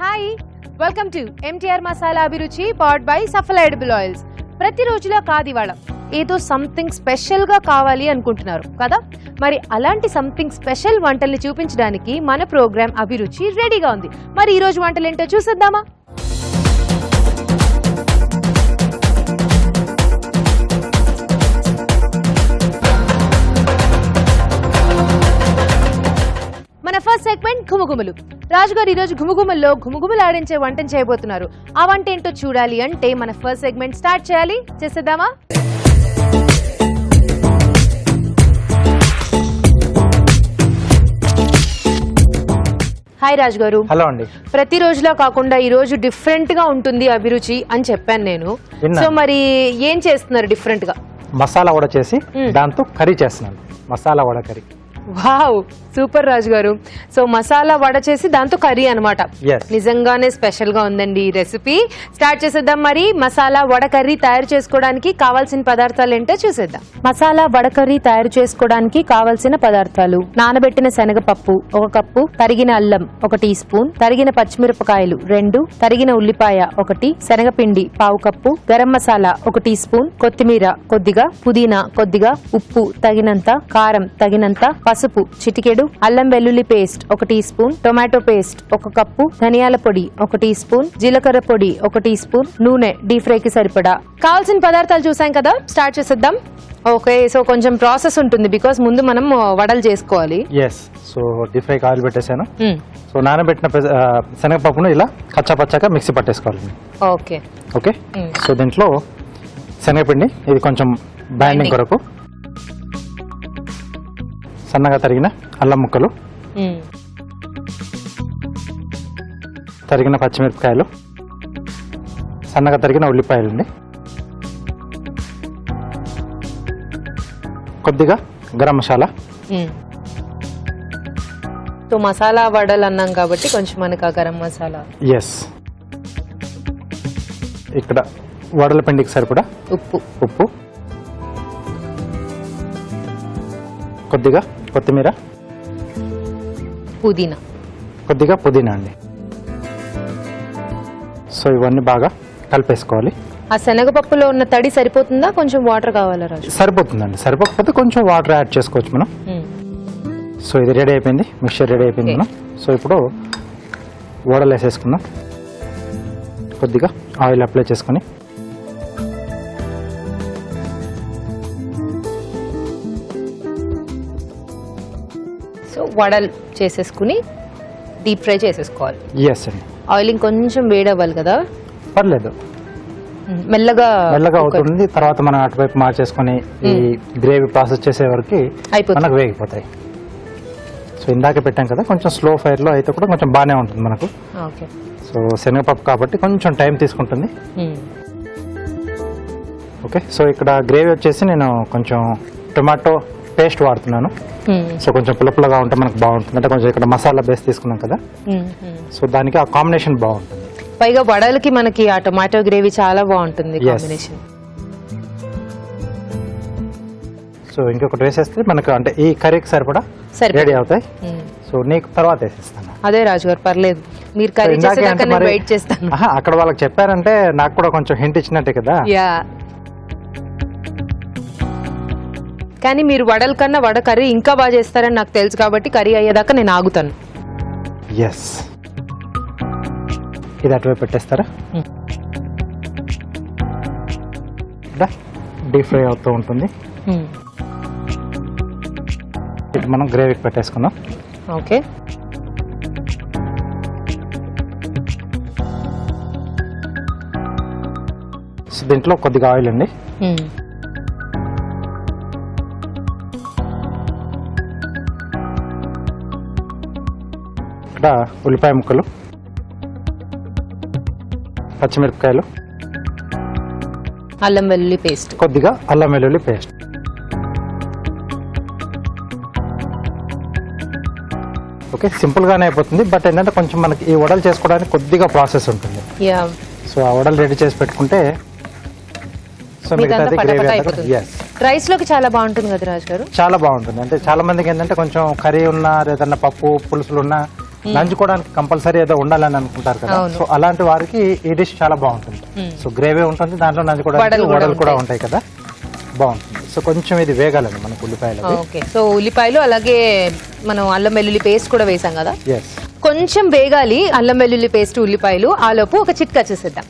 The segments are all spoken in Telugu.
Hi, welcome to MTR Masala Abhiruchi powered by Safal edible oils. ప్రతి రోజులా కాదు, ఇవాళ ఏదో సంథింగ్ స్పెషల్ గా కావాలి అనుకుంటున్నారు కదా. మరి అలాంటి సంథింగ్ స్పెషల్ వంటల్ని చూపించడానికి మన ప్రోగ్రామ్ అభిరుచి రెడీగా ఉంది. మరి ఈ రోజు వంటలు ఏంటో చూసేద్దామా? మన ఫస్ట్ సెగ్మెంట్ ఘుమఘుమలు. రాజుగారు ఈ రోజు ఘుమఘుమల్లో ఘుమఘుమలు ఆడించే వంటను చేయబోతున్నారు. ఆ వంట ఏంటో చూడాలి అంటే మన ఫస్ట్ సెగ్మెంట్ స్టార్ట్ చేయాలి. చేసేద్దామా? హాయ్ రాజు గారు. హలో అండి. ప్రతి రోజులా కాకుండా ఈ రోజు డిఫరెంట్ గా ఉంటుంది అభిరుచి అని చెప్పాను నేను. సో మరి ఏం చేస్తున్నారు డిఫరెంట్ గా? మసాలా వడ చేసి దాంతో కర్రీ చేస్తున్నాను. Masala vada curry. Wow, super Raju garu. So masala vada చేసి దాంతో కర్రీ అన్నమాట. నిజంగానే స్పెషల్ గా ఉందండి ఈ రెసిపీ. స్టార్ట్ చేసేద్దాం. మరి మసాలా వడ కర్రీ తయారు చేసుకోవడానికి కావాల్సిన పదార్థాలు ఏంటో చూసేద్దాం. మసాలా వడ కర్రీ తయారు చేసుకోవడానికి కావాల్సిన పదార్థాలు: నానబెట్టిన శనగపప్పు 1 కప్పు, తరిగిన అల్లం 1 టీ స్పూన్, తరిగిన పచ్చిమిరపకాయలు 2, తరిగిన ఉల్లిపాయ 1, శనగపిండి 1/2 cup, garam masala 1 teaspoon, కొత్తిమీర కొద్దిగా, పుదీనా కొద్దిగా, ఉప్పు తగినంత, కారం తగినంత, పసుపు చిటికెడు, అల్లం వెల్లుల్లి paste 1 teaspoon, tomato paste 1 cup, ధనియాల పొడి 1 టీ స్పూన్, జీలకర్ర పొడి 1 టీ స్పూన్, నూనె డీప్ ఫ్రై కి సరిపడా. కావాల్సిన పదార్థాలు చూసాం కదా, స్టార్ట్ చేసేద్దాం. ఓకే, సో కొంచెం ప్రాసెస్ ఉంటుంది బికాస్ ముందు మనం వడలు చేసుకోవాలి. సో డీప్ ఫ్రై ఆయిల్ పెట్టేసాను. సో నానబెట్టిన శనగపప్పును ఇలా కచ్చాపచ్చాక మిక్సీ పట్టేసుకోవాలి. Okay okay. సో దీంట్లో శనగపిండి, ఇది కొంచెం బైండింగ్ కొరకు, సన్నగా తరిగిన అల్లం ముక్కలు, తరిగిన పచ్చిమిరపకాయలు, సన్నగా తరిగిన ఉల్లిపాయలు అండి, కొద్దిగా గరం మసాలా. సో మసాలా వడలు అన్నాం కాబట్టి కొంచెం మనకు ఆ గరం మసాలా. ఇక్కడ వడల పిండికి సరిపడా ఉప్పు, కొద్దిగా కొత్తిమీర, కొద్దిగా పుదీనా అండి. సో ఇవన్నీ బాగా కలిపేసుకోవాలి. ఆ శనగపప్పులో ఉన్న తడి సరిపోతుందా, కొంచెం వాటర్ కావాలా రాజు? సరిపోతుందండి. సరిపోకపోతే కొంచెం వాటర్ యాడ్ చేసుకోవచ్చు మనం. సో ఇది రెడీ అయిపోయింది, మిక్చర్ రెడీ అయిపోయింది మనం. సో ఇప్పుడు వడలు వేసేసుకుందాం. కొద్దిగా ఆయిల్ అప్లై చేసుకుని సో వడలు చేసేసుకుని డీప్ ఫ్రై చేసేసుకోవాలి. అండి. ఆయిల్ ఇంకొంచెం వేడవ్వాలి కదా? పర్లేదు, మెల్లగా అవుతుంది. తర్వాత మనం అటువైపు మార్చేసుకుని ఈ గ్రేవీ ప్రాసెస్ చేసే వరకు మనకు వేగిపోతాయి. సో ఇందాక పెట్టాం కదా, కొంచెం స్లో ఫైర్ లో అయితే కూడా కొంచెం బాగానే ఉంటుంది మనకు. సో శనగపప్పు కాబట్టి కొంచెం టైం తీసుకుంటుంది. ఓకే. సో ఇక్కడ గ్రేవీ వచ్చేసి నేను కొంచెం టొమాటో పేస్ట్ వాడుతున్నాను. సో కొంచెం పుల్లపుల్లగా ఉంటే మనకు బాగుంటుంది. అంటే కొంచెం ఇక్కడ మసాలా బేస్ తీసుకున్నాం కదా, సో దానికి ఆ కాంబినేషన్ బాగుంటుంది. పైగా వడలకి మనకి ఆ టొమాటో గ్రేవీ చాలా బాగుంటుంది కాంబినేషన్. సో ఇంకొకటి వేసేస్తే మనకు అంటే ఈ కర్రీకి సరిపడా రెడీ అవుతాయి. సో నీకు తర్వాత వేసేస్తాను. అదే రాజుగారు, పర్లేదు, మీరు కర్రీ చేసేదాకా నేను వెయిట్ చేస్తాను. అక్కడ వాళ్ళకి చెప్పారంటే నాకు కూడా కొంచెం హింట్ ఇచ్చినట్టే కదా. కానీ మీరు వడల కన్నా వడ కర్రీ ఇంకా బాగా చేస్తారని నాకు తెలుసు కాబట్టి కర్రీ అయ్యేదాకా నేను ఆగుతాను. ఇది అటువైపు పెట్టేస్తారా? డీప్ ఫ్రై అవుతూ ఉంటుంది. ఇది మనం గ్రేవీకి పెట్టేసుకుందాం. ఓకే. సో దీంట్లో కొద్దిగా ఆయిల్ అండి. ఇక్కడ ఉల్లిపాయ ముక్కలు, పచ్చిమిరపకాయలు, అల్లం వెల్లుల్లి పేస్ట్, కొద్దిగా అల్లం వెల్లుల్లి పేస్ట్. ఓకే, సింపుల్ గానే అయిపోతుంది. బట్ ఏంటంటే కొంచెం మనకి ఈ వడలు చేసుకోవడానికి కొద్దిగా ప్రాసెస్ ఉంటుంది. సో ఆ వడలు రెడీ చేసి పెట్టుకుంటే సో మిగతాది గ్రేవీ. రైస్ లోకి చాలా బాగుంటుంది కదా రాజు గారు. చాలా బాగుంటుంది. అంటే చాలా మందికి ఏంటంటే కొంచెం కర్రీ ఉన్నా ఏదన్నా పప్పు పులుసులు ఉన్నా నంచుకోవడానికి కంపల్సరీ ఏదో ఉండాలని అనుకుంటారు కదా. సో అలాంటి వారికి ఈ డిష్ చాలా బాగుంటుంది. సో గ్రేవీ ఉంటుంది, దాంట్లో నంచుకోవడానికి వడలు కూడా ఉంటాయి కదా, బాగుంటుంది. సో కొంచెం ఇది వేగాలండి మనకు ఉల్లిపాయలు. ఓకే, సో ఉల్లిపాయలు అలాగే మనం అల్లం వెల్లుల్లి పేస్ట్ కూడా వేసాం కదా, ఎస్ కొంచెం వేగాలి అల్లం వెల్లుల్లి పేస్ట్ ఉల్లిపాయలు. ఆ లోపు ఒక చిట్కా చేసేద్దాం.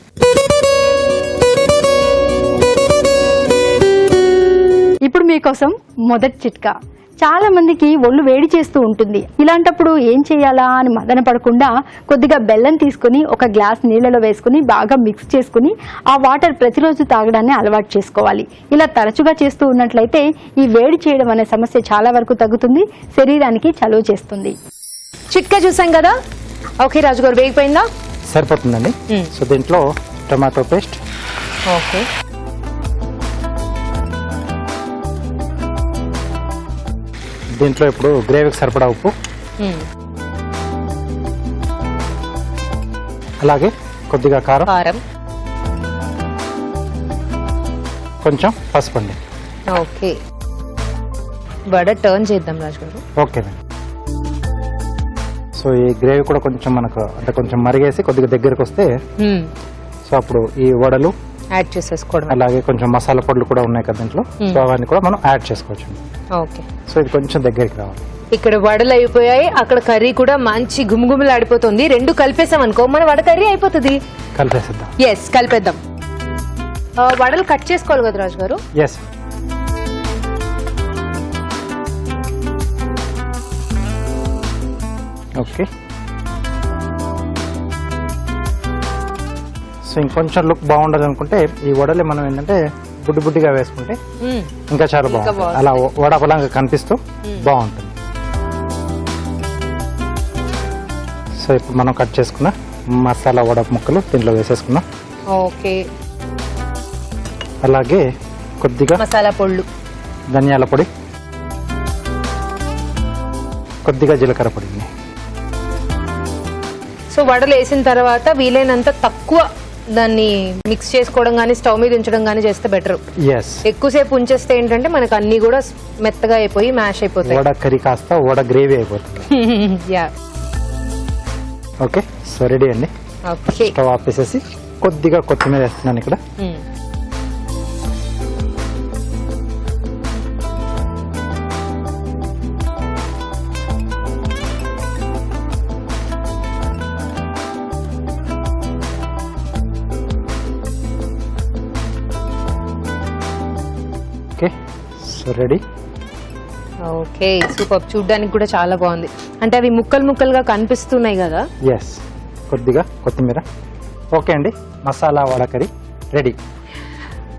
ఇప్పుడు మీకోసం మొదటి చిట్కా. చాలా మందికి ఒళ్ళు వేడి చేస్తూ ఉంటుంది. ఇలాంటప్పుడు ఏం చేయాలా అని మదన పడకుండా కొద్దిగా బెల్లం తీసుకుని ఒక గ్లాస్ నీళ్ళలో వేసుకుని బాగా మిక్స్ చేసుకుని ఆ వాటర్ ప్రతిరోజు తాగడాన్ని అలవాటు చేసుకోవాలి. ఇలా తరచుగా చేస్తూ ఉన్నట్లయితే ఈ వేడి చేయడం అనే సమస్య చాలా వరకు తగ్గుతుంది, శరీరానికి చలువ చేస్తుంది. చిట్కా చూసాం కదా. ఓకే రాజు గారు, వేగిపోయిందా? సరిపోతుందండి. సో దీంట్లో టమాటో పేస్ట్, ఓకే, దీంట్లో ఇప్పుడు గ్రేవీకి సరిపడా ఉప్పు, అలాగే కొద్దిగా కారం, కొంచెం పసుపు అండి. ఓకే, వడ టర్న్ చేద్దాం రాజు గారు. ఓకేనండి. సో ఈ గ్రేవీ కూడా కొంచెం మనకు అంటే కొంచెం మరిగేసి కొద్దిగా దగ్గరకు వస్తే సో అప్పుడు ఈ వడలు యాడ్ చేసేసుకోవడం. అలాగే కొంచెం మసాలా పొడులు కూడా ఉన్నాయి కదా దీంట్లో, సో అవన్నీ కూడా మనం యాడ్ చేసుకోవచ్చు. ఓకే, సో ఇది కొంచెం దగ్గరికి రావాలి. ఇక్కడ వడలు అయిపోయాయి, అక్కడ కర్రీ కూడా మంచి గుమగుమలు ఆడిపోతుంది. రెండు కలిపేసాం అనుకో మన వడ కర్రీ అయిపోతుంది. కలిపేసిద్దాం. ఎస్, కలిపేద్దాం. వడలు కట్ చేసుకోవాలి కదా రాజు గారు. Yes, okay. సో ఇంకొంచెం లుక్ బాగుండాలి అనుకుంటే ఈ వడలే మనం ఏంటంటే బుడ్డి బుడ్డిగా వేసుకుంటే ఇంకా చాలా బాగుంటుంది. అలా వడ పొలంగా కనిపిస్తూ బాగుంటుంది. సో ఇప్పుడు మనం కట్ చేసుకున్న మసాలా వడ ముక్కలు దీంట్లో వేసేసుకున్నాం. ఓకే, అలాగే కొద్దిగా మసాలా పొళ్ళు, ధనియాల పొడి, కొద్దిగా జీలకర్ర పొడి. సో వడలు వేసిన తర్వాత వీలైనంత తక్కువ దాన్ని మిక్స్ చేసుకోవడం గానీ స్టవ్ మీద ఉంచడం గానీ చేస్తే బెటర్. ఎక్కువసేపు ఉంచేస్తే ఏంటంటే మనకు అన్ని కూడా మెత్తగా అయిపోయి మ్యాష్ అయిపోతాయి. వడ కర్రీ కాస్త వడ గ్రేవీ అయిపోతుంది. Yeah, okay. సో రెడీ అండి. ఓకే, స్టవ్ ఆపేసేసి కొద్దిగా కొత్తిమీర వేస్తున్నాను ఇక్కడ. Okay, so ready. Okay, super. చూడ్డానికి కూడా చాలా బాగుంది. అంటే అవి ముక్కలు ముక్కలుగా కనిపిస్తున్నాయి కదా. ఎస్, కొద్దిగా కొత్తిమీర. ఓకే అండి, masala vada curry ready.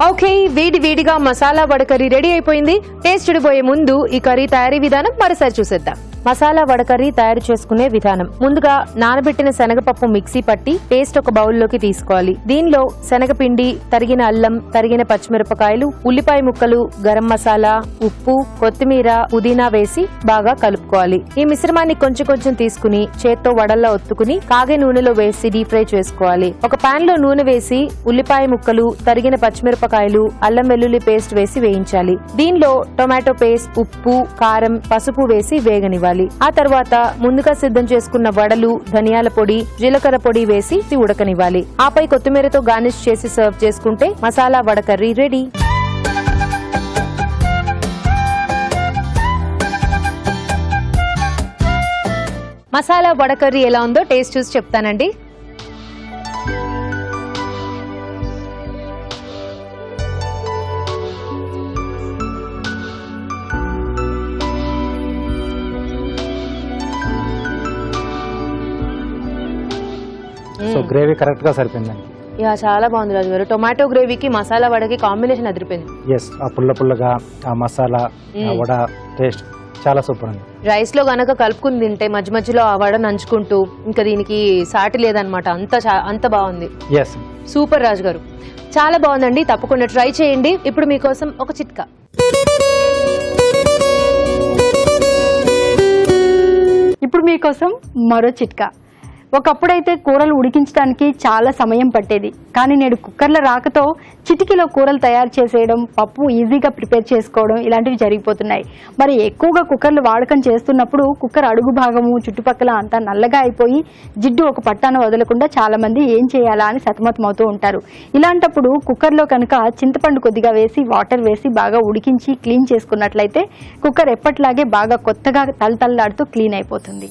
Okay, వేడి వేడిగా మసాలా వడ కర్రీ రెడీ అయిపోయింది. టేస్ట్ చూడబోయే ముందు ఈ కర్రీ తయారీ విధానం మరోసారి చూసేద్దాం. మసాలా వడ కర్రీ తయారు చేసుకునే విధానం. ముందుగా నానబెట్టిన శనగపప్పు మిక్సీ పట్టి పేస్ట్ ఒక బౌల్లోకి తీసుకోవాలి. దీనిలో శనగపిండి, తరిగిన అల్లం, తరిగిన పచ్చిమిరపకాయలు, ఉల్లిపాయ ముక్కలు, గరం మసాలా, ఉప్పు, కొత్తిమీర, పుదీనా వేసి బాగా కలుపుకోవాలి. ఈ మిశ్రమాన్ని కొంచెం కొంచెం తీసుకుని చేత్తో వడల్లా ఒత్తుకుని కాగే నూనెలో వేసి డీప్ ఫ్రై చేసుకోవాలి. ఒక పాన్ లో నూనె వేసి ఉల్లిపాయ ముక్కలు, తరిగిన పచ్చిమిరపకాయలు, అల్లం వెల్లుల్లి పేస్ట్ వేసి వేయించాలి. దీనిలో టొమాటో పేస్ట్, ఉప్పు, కారం, పసుపు వేసి వేగనివ్వాలి. ఆ తర్వాత ముందుగా సిద్ధం చేసుకున్న వడలు, ధనియాల పొడి, జీలకర్ర పొడి వేసి ఉడకనివ్వాలి. ఆపై కొత్తిమీరతో గార్నిష్ చేసి సర్వ్ చేసుకుంటే masala vada curry ready. Masala vada curry ఎలా ఉందో టేస్ట్ చూసి చెప్తానండి. సో గ్రేవీ కరెక్ట్ గా సరిపోయిందండి. యా, చాలా బాగుంది రాజు గారు. టొమాటో గ్రేవీకి మసాలా వడకి కాంబినేషన్ అదిరిపోయింది. ఎస్, ఆ పుల్ల పుల్లగా ఆ మసాలా ఆ వడ టేస్ట్ చాలా సూపర్ అండి. రైస్ లో గనక కలుపుకుని తింటే మధ్య మధ్యలో ఆ వడ నంచుకుంటూ ఇంకా దీనికి సాటి లేదనమాట. అంత బాగుంది. ఎస్, సూపర్ రాజు గారు, చాలా బాగుందండి. తప్పకుండా ట్రై చేయండి. ఇప్పుడు మీకోసం ఒక చిట్కా. ఇప్పుడు మీకోసం మరో చిట్కా. ఒకప్పుడైతే కూరలు ఉడికించడానికి చాలా సమయం పట్టేది, కానీ నేడు కుక్కర్ల రాకతో చిటికీలో కూరలు తయారు చేసేయడం, పప్పు ఈజీగా ప్రిపేర్ చేసుకోవడం ఇలాంటివి జరిగిపోతున్నాయి. మరి ఎక్కువగా కుక్కర్లు వాడకం చేస్తున్నప్పుడు కుక్కర్ అడుగు భాగము చుట్టుపక్కల అంతా నల్లగా అయిపోయి జిడ్డు ఒక పట్టాన వదలకుండా చాలా మంది ఏం చేయాలా అని సతమతమవుతూ ఉంటారు. ఇలాంటప్పుడు కుక్కర్లో కనుక చింతపండు కొద్దిగా వేసి వాటర్ వేసి బాగా ఉడికించి క్లీన్ చేసుకున్నట్లయితే కుక్కర్ ఎప్పట్లాగే బాగా కొత్తగా తలతల్లాడుతూ క్లీన్ అయిపోతుంది.